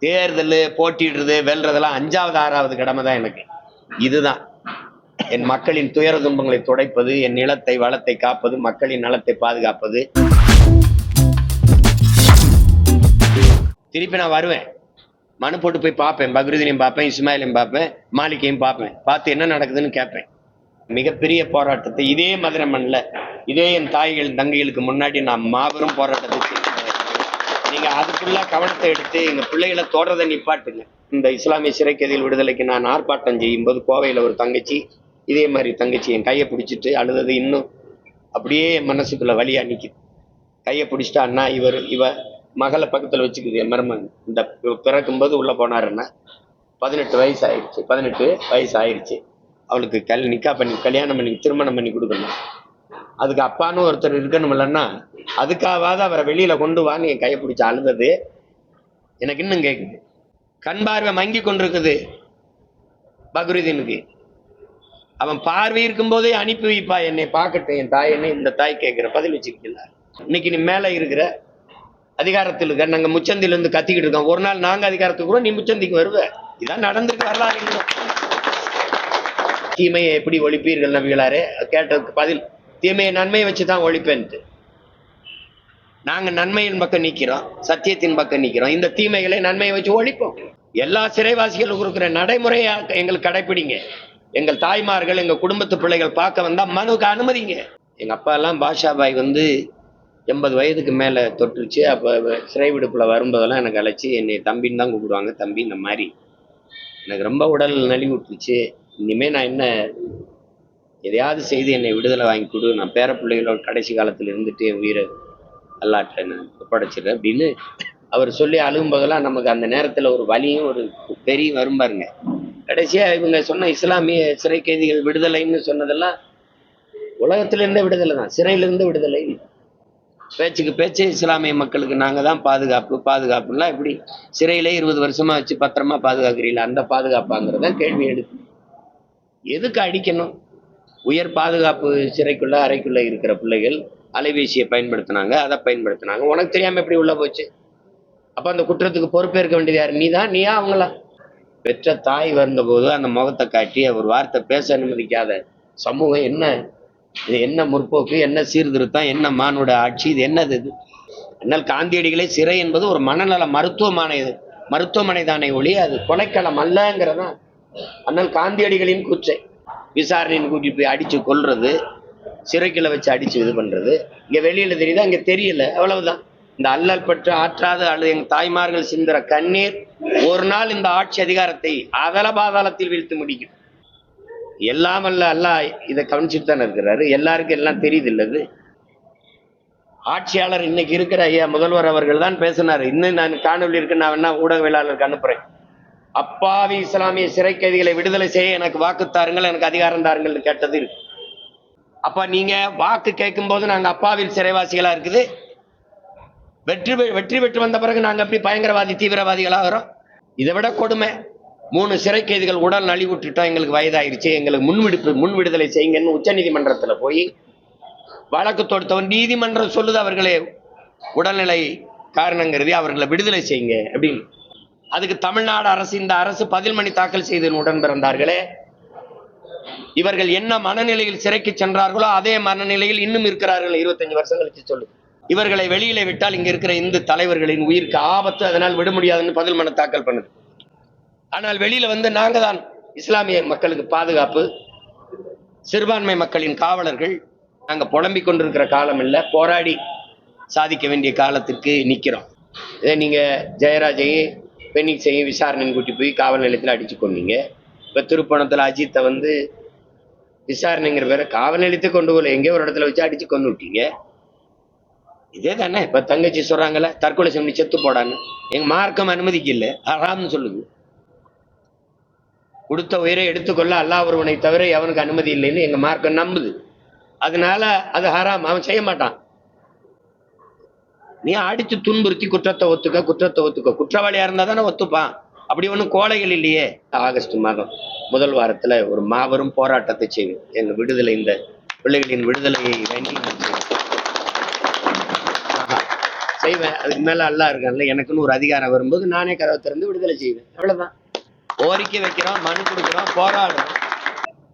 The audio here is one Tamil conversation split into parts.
தேர்தல் போட்டிடுறது வெல்றதெல்லாம் 5வது 6வது கடமை தான் எனக்கு. இதுதான் என் மக்களின் துயர துன்பங்களை துடைப்பது, என் நிலத்தை வளத்தை காப்பது, மக்களின் நலத்தை பாதுகாப்பது. திருப்பி நான் வருவேன், மனு போட்டு போய் பார்ப்பேன், பக்ருதீனையும் பார்ப்பேன், இஸ்மாயிலையும் பார்ப்பேன், மாலிக்கையும் பார்ப்பேன், பார்த்து என்ன நடக்குதுன்னு கேட்பேன். மிகப்பெரிய போராட்டத்தை இதே மதுரை மண்ணில், இதே என் தாய்கள் தங்கைகளுக்கு முன்னாடி நான் மாபெரும் போராட்டத்தை நீங்க அதுக்குள்ள கவனத்தை எடுத்து எங்க பிள்ளைகளை தொடர்றதை நிப்பாட்டுங்க. இந்த இஸ்லாமிய சிறை கைதிகள் விடுதலைக்கு நான் ஆர்ப்பாட்டம் செய்யும் போது கோவையில ஒரு தங்கச்சி இதே மாதிரி தங்கச்சி என் கையை பிடிச்சிட்டு அழுதது இன்னும் அப்படியே மனசுக்குள்ள வலியா நிக்குது. கையை பிடிச்சிட்டு, அண்ணா இவ மகளை பக்கத்துல வச்சுக்குது என் மருமகன். இந்த பிறக்கும்போது உள்ள போனாருன்னா 18 வயசு ஆயிடுச்சு, 18 வயசு ஆயிடுச்சு. அவளுக்கு கல்யாணம் பண்ணி திருமணம் பண்ணி கொடுக்கணும். அதுக்கு அப்பான்னு ஒருத்தர் இருக்கணும் இல்லைன்னா அதுக்காவது அவரை வெளியில கொண்டு வான்னு என் கையை பிடிச்சி அழுதது எனக்கு இன்னும் கேட்குது. கண் பார்வை மங்கி கொண்டிருக்குது பக்ருதீனுக்கு. அவன் பார்வை இருக்கும் போதே அனுப்பி வைப்பா, என்னை பார்க்கட்டும் என் தாய், என்ன இந்த தாய் கேட்கிற பதில் வச்சுக்கிட்டல. இன்னைக்கு நீ மேல இருக்கிற அதிகாரத்தில் இருக்க, நாங்க முச்சந்தில இருந்து கத்திக்கிட்டு இருக்கோம். ஒரு நாள் நாங்க அதிகாரத்துக்கு கூட நீ முச்சந்திக்கு வருவ. இதான் நடந்திருக்கு வரலாறு. தீமையை எப்படி ஒழிப்பீர்கள் நபிகளாரே கேட்டதுக்கு பதில், தீமையை நன்மையை வச்சுதான் ஒழிப்பேன்ட்டு. நாங்க நன்மையின் பக்கம் நிக்கிறோம், சத்தியத்தின் பக்கம் நிக்கிறோம். இந்த தீமைகளை நன்மையை வச்சு ஒழிப்போம். எல்லா சிறைவாசிகளுக்கும் இருக்கிற நடைமுறையா எங்களுக்கு கடைப்பிடிங்க. எங்கள் தாய்மார்கள் எங்க குடும்பத்து பிள்ளைகள் பார்க்க வந்தா மனுக்கு அனுமதிங்க. எங்க அப்பா எல்லாம் பாஷாபாய் 80 வயதுக்கு மேல தொட்டுருச்சு. அப்ப சிறை விடுப்புல வரும்போதெல்லாம் எனக்கு அழைச்சி என்னை தம்பின்னு தான் கூப்பிடுவாங்க. தம்பி, இந்த மாதிரி எனக்கு ரொம்ப உடல் நலிவு விட்டுருச்சு, இனிமே நான் என்ன எதையாவது செய்து என்னை விடுதலை வாங்கி கொடு, நான் பேர பிள்ளைகளோட கடைசி காலத்துல இருந்துட்டு என் உயிரை அல்லாட்ட நான் ஒப்படைச்சிடுறேன் அப்படின்னு அவர் சொல்லி அழுகும் போதெல்லாம் நமக்கு அந்த நேரத்துல ஒரு வலியும் ஒரு பெரிய வரும் பாருங்க. கடைசியா இவங்க சொன்ன இஸ்லாமிய சிறை கைதிகள் விடுதலைன்னு சொன்னதெல்லாம் உலகத்துல இருந்த விடுதலை தான், சிறையில இருந்த விடுதலை. பேச்சுக்கு பேச்சு இஸ்லாமிய மக்களுக்கு நாங்க தான் பாதுகாப்புலாம் எப்படி சிறையிலே 20 வருஷமா வச்சு பத்திரமா பாதுகாக்கிறீங்களா, அந்த பாதுகாப்பாங்கிறத கேள்வி எடுக்கு. எதுக்கு அடிக்கணும்? உயர் பாதுகாப்பு சிறைக்குள்ள அறைக்குள்ள இருக்கிற பிள்ளைகள் அலைபேசியை பயன்படுத்தினாங்க, அதை பயன்படுத்தினாங்க. உனக்கு தெரியாம எப்படி உள்ள போச்சு? அப்ப அந்த குற்றத்துக்கு பொறுப்பேற்க வேண்டியது யாரு? நீயா அவங்களா? பெற்ற தாய் வந்தபோது அந்த முகத்தை காட்டி ஒரு வார்த்தை பேச அனுமதிக்காத சமூகம் என்ன? இது என்ன முற்போக்கு, என்ன சீர்திருத்தம், என்ன மானுட ஆட்சி, இது என்னது? இது அண்ணல் காந்தியடிகளே சிறை என்பது ஒரு மனநல மருத்துவமனை தானே ஒளி, அது கொலைக்களம் அல்லங்கிறதான் அண்ணல் காந்தியடிகளின் கூற்றை. விசாரணைன்னு கூட்டிட்டு போய் அடிச்சு கொல்றது, சிறைக்குள்ள வச்சு அடிச்சு இது பண்றது, இங்க வெளியில தெரியுதா, இங்க தெரியல, அவ்வளவுதான். இந்த அல்லல் பற்று ஆற்றாத அல்லது எங்க தாய்மார்கள் சிந்துற கண்ணீர் ஒரு நாள் இந்த ஆட்சி அதிகாரத்தை அதல பாதாளத்தில் வீழ்த்து முடிக்கும். எல்லாம் அல்லாஹ் இதை கவனிச்சுட்டு தானே இருக்கிறாரு. எல்லாருக்கும் எல்லாம் தெரியுது இல்லது. ஆட்சியாளர் இன்னைக்கு இருக்கிற ஐயா முதல்வர் அவர்கள் தான் பேசினாரு. இன்னும் நான் காணொலி இருக்கு, நான் வேணா ஊடகவியலாளருக்கு அனுப்புறேன். அப்பாவி இஸ்லாமிய சிறை கைதிகளை விடுதலை செய்ய எனக்கு வாக்கு தாருங்கள், எனக்கு அதிகாரம் தாருங்கள் கேட்டது இருக்கு. அப்ப நீங்க வாக்கு கேட்கும் போது நாங்க அப்பாவில் சிறைவாசிகளா இருக்குது, வெற்றி பெற்று வந்த பிறகு நாங்க எப்படி பயங்கரவாதி தீவிரவாதிகளா வரோம்? இதை விட கொடுமை, 3 சிறை கைதிகள் உடல் நலிவுட்டுட்டோம், எங்களுக்கு வயதாயிருச்சு, எங்களுக்கு முன் விடுதலை செய்யுங்கன்னு உச்ச நீதிமன்றத்துல போய் வழக்கு தொடுத்தவன் நீதிமன்றம் சொல்லுது அவர்களே உடல்நிலை காரணங்கிறதே அவர்களை விடுதலை செய்யுங்க அப்படின்னு. அதுக்கு தமிழ்நாடு அரசு, இந்த அரசு பதில் மணி தாக்கல் செய்து உடன் பிறந்தார்களே, இவர்கள் என்ன மனநிலையில் சிறைக்கு சென்றார்களோ அதே மனநிலையில் இன்னும் இருக்கிறார்கள் 25 வருஷம் கழிச்சு சொல்லுது. இவர்களை வெளியில விட்டால் இங்க இருக்கிற இந்து தலைவர்களின் உயிருக்கு ஆபத்து, அதனால் விட முடியாதுன்னு பதில் மனு தாக்கல் பண்ணுது. ஆனால் வெளியில நாங்க தான் இஸ்லாமிய மக்களுக்கு பாதுகாப்பு, சிறுபான்மை மக்களின் காவலர்கள், நாங்க புலம்பிக் கொண்டிருக்கிற காலம் இல்ல, போராடி சாதிக்க வேண்டிய காலத்திற்கு நிக்கிறோம். இதை நீங்க ஜெயராஜையும் பெண்ணிக்ஸையும் விசாரணைன்னு கூட்டி போய் காவல் நிலையத்தில் அடிச்சு கொண்டீங்க. இப்ப திருப்பணத்துல அஜித்தை விசாரணைங்கிற பேர காவல் நிலையத்தை கொண்டு போல எங்கேயோ ஒரு இடத்துல வச்சு அடிச்சு கொண்டு விட்டீங்க. இதே தானே இப்ப தங்கச்சி சொல்றாங்கல்ல, தற்கொலை செஞ்சு செத்து போடான்னு. எங்க மார்க்கம் அனுமதிக்கல, ஹராம்னு சொல்லுது. கொடுத்த உயிரை எடுத்துக்கொள்ள அல்லாஹ் ஒருவனை தவிர எவனுக்கு அனுமதி இல்லைன்னு எங்க மார்க்கம் நம்புது. அதனால அது ஹராம், அவன் செய்ய மாட்டான். நீ அடிச்சு துன்புறுத்தி குற்றத்தை ஒத்துக்க, குற்றவாளியா இருந்தா தானே ஒத்துப்பான். அப்படி ஒன்றும் கோழைகள் இல்லையே. ஆகஸ்ட் மாதம் முதல் வாரத்துல ஒரு மாபெரும் போராட்டத்தை செய்வோம். எங்க விடுதலை, இந்த பிள்ளைகளின் விடுதலையை வேண்டி செய்வேன். அதுக்கு மேல அல்லாஹ் இருக்கான்ல, எனக்குன்னு ஒரு அதிகாரம் வரும்போது நானே கதவை திறந்து விடுதலை செய்வேன். அவ்வளவுதான். கோரிக்கை வைக்கிறோம், மனு கொடுக்கிறோம், போராடுறோம்.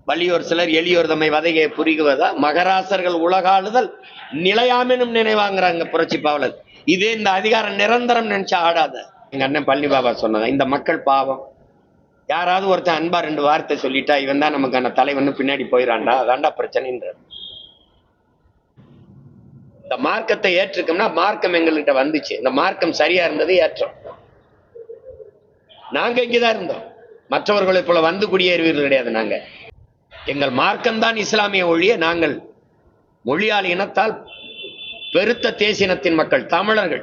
வலியோர் சிலர் எளியோர் தம்மை வதையை புரிகுவதா மகராசர்கள் உலகாளுதல் நிலையாமெனும் நினைவாங்கிறாங்க புரட்சி பாவலர். இதே இந்த அதிகாரம் நிரந்தரம் நினைச்சா ஆடாத. எங்க அண்ணன் பழனி பாபா சொன்னதா, இந்த மக்கள் பாவம். யாராவது ஒருத்தன் அன்பா 2 வார்த்தை சொல்லிட்டா இவன் தான் நமக்கான தலைவன் பின்னாடி போயிடான்டா, அதான்டா பிரச்சனைன்ற. இந்த மார்க்கத்தை ஏற்றுக்கோம்னா மார்க்கம் எங்கள்கிட்ட வந்துச்சு. இந்த மார்க்கம் சரியா இருந்தது, ஏற்றோம். நாங்க இங்கதான் இருந்தோம், மற்றவர்களை போல வந்து குடியேறுவீர்கள் கிடையாது. நாங்க எங்கள் மார்க்கம் தான் இஸ்லாமிய ஒழிய நாங்கள் மொழியால் இனத்தால் பெருத்த தேசினத்தின் மக்கள் தமிழர்கள்.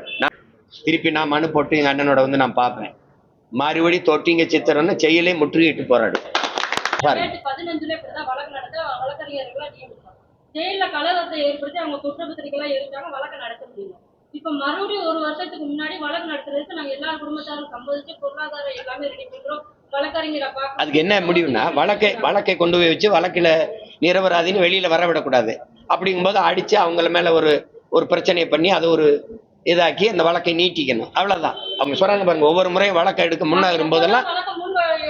திருப்பி நான் மனு போட்டு எங்க அண்ணனோட வந்து நான் பார்ப்பேன். மறுபடி தொட்டிங்க சித்திரன்னு செயலே முற்றுகையிட்டு போராடு. ஜெயில கலவரத்தை ஏற்படுத்தி அவங்க குற்றப்பத்திரிகைலாம் எழுதிட்டாங்க, வழக்கு நடத்த முடியும். இப்ப மறுபடியும் 1 வருஷத்துக்கு முன்னாடி வழக்கு நடத்துறதுக்கு நாங்க எல்லா குடும்பத்தாரும் சம்மதிச்சு பொருளாதாரம் எல்லாமே ரெடி பண்றோம். வழக்கறிஞரை பார்க்க அதுக்கு என்ன முடிவுனா வழக்கை கொண்டு போய் வச்சு வழக்கில நிரபராதின்னு வெளியில வரவிடக்கூடாது. அப்படிங்கும்போது அடிச்சு அவங்கள மேல ஒரு பிரச்சனையை பண்ணி அதை ஒரு இதாக்கி அந்த வழக்கை நீட்டிக்கணும். அவ்வளவுதான். அவங்க சொல்றாங்க பாருங்க, ஒவ்வொரு முறையும் வழக்கை எடுக்க முன்னாகும் போதெல்லாம்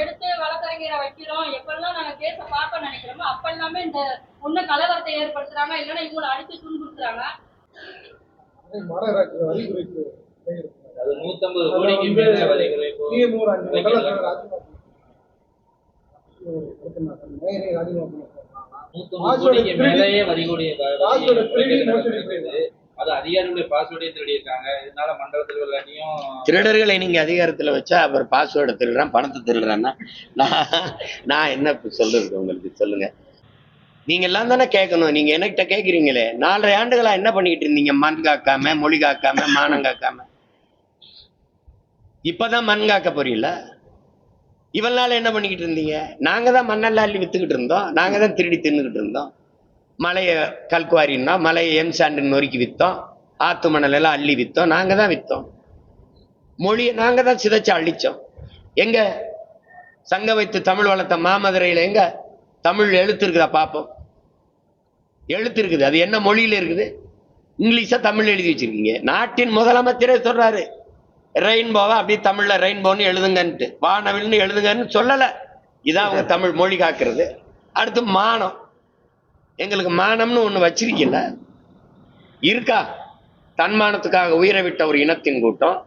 எடுத்து வழக்கறிஞரை வைக்கிறோம். எப்பெல்லாம் நாங்க கேஸ பார்க்க நினைக்கிறோமோ அப்ப எல்லாமே இந்த ஒண்ணு கலவரத்தை ஏற்படுத்துறாங்க, இல்லைன்னா இவங்களை அடிச்சு துன்புறுத்துறாங்க. அது 150 கோடிக்கு மேல வரி குறைப்பு. அது அதிகாரிகளுடைய பாஸ்வேர்டே திருடி இருக்காங்க. இதனால மண்டபத்தில் எல்லாத்தையும் திருடர்களை நீங்க அதிகாரத்துல வச்சா அவர் பாஸ்வேர்டை திருடுறான், பணத்தை திருடுறான்னா நான் என்ன சொல்றது உங்களுக்கு? சொல்லுங்க. நீங்க எல்லாம் தானே கேட்கணும். நீங்க என்கிட்ட கேட்குறீங்களே, 4.5 ஆண்டுகளா என்ன பண்ணிட்டு இருந்தீங்க? மண் காக்காம, மொழி காக்காம, மானம் காக்காம. இப்பதான் மண் காக்க போறீங்கள? இவ்வளவு நாள் என்ன பண்ணிக்கிட்டு இருந்தீங்க? நாங்க தான் மண்ணெல்லாம் அள்ளி வித்துக்கிட்டு இருந்தோம், நாங்க தான் திருடி தின்னுக்கிட்டு இருந்தோம். மலையை கல்குவாரின்னா மலையை எம்சாண்டு நொறுக்கி வித்தோம், ஆத்து மணல் எல்லாம் அள்ளி வித்தோம், நாங்க தான் வித்தோம். மொழியை நாங்க தான் சிதைச்சு அழிச்சோம். எங்க சங்க வைத்து தமிழ் வளர்த்த மாமதுரையில எங்க தமிழ் எழுத்து இருக்குதா? பார்ப்போம். எழுத்து இருக்குது, அது என்ன மொழியில இருக்குது? இங்கிலீஷா தமிழ் எழுதி வச்சிருக்கீங்க. நாட்டின் முதலமைச்சரே சொல்றாரு ரெயின்போவா அப்படி தமிழ்ல ரெயின்போன்னு எழுதுங்கன்ட்டு, வானவில்னு எழுதுங்கன்னு சொல்லல. இதான் அவங்க தமிழ் மொழி காக்குறது. அடுத்து மானம். எங்களுக்கு மானம்னு ஒண்ணு வச்சிருக்கல இருக்கா? தன்மானத்துக்காக உயிரை விட்ட ஒரு இனத்தின் கூட்டம்,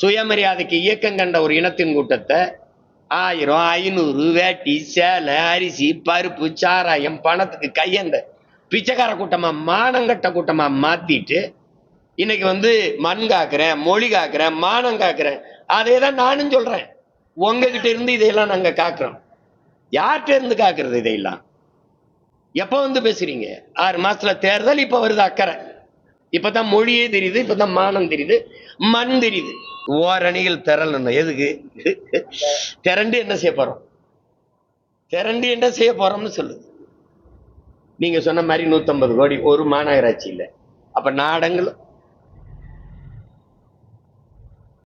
சுயமரியாதைக்கு இயக்கம் கண்ட ஒரு இனத்தின் கூட்டத்தை 1000 500 வேட்டி சேலை அரிசி பருப்பு சாராயம் பணத்துக்கு கையந்த பிச்சைக்கார கூட்டமா மானங்கட்ட கூட்டமா மாத்திட்டு இன்னைக்கு வந்து மண் காக்குறேன், மொழி காக்குறேன், மானம் காக்குறேன். அதே தான் நானும் சொல்றேன். உங்ககிட்ட இருந்து இதையெல்லாம் நாங்க காக்குறோம். யார்கிட்ட இருந்து காக்குறது இதையெல்லாம்? எப்ப வந்து பேசுறீங்க? 6 மாசத்துல தேர்தல், இப்ப வருது அக்கறை. இப்பதான் மொழியே தெரியுது, இப்பதான் மானம் தெரியுது, மண் தெரியுது. ஓரணிகள் திரளணும். எதுக்கு? திரண்டு என்ன செய்ய போறோம்? திரண்டு என்ன செய்ய போறோம்னு சொல்லுது. நீங்க சொன்ன மாதிரி 150 கோடி ஒரு மாநகராட்சி இல்லை. அப்ப நாடங்களும்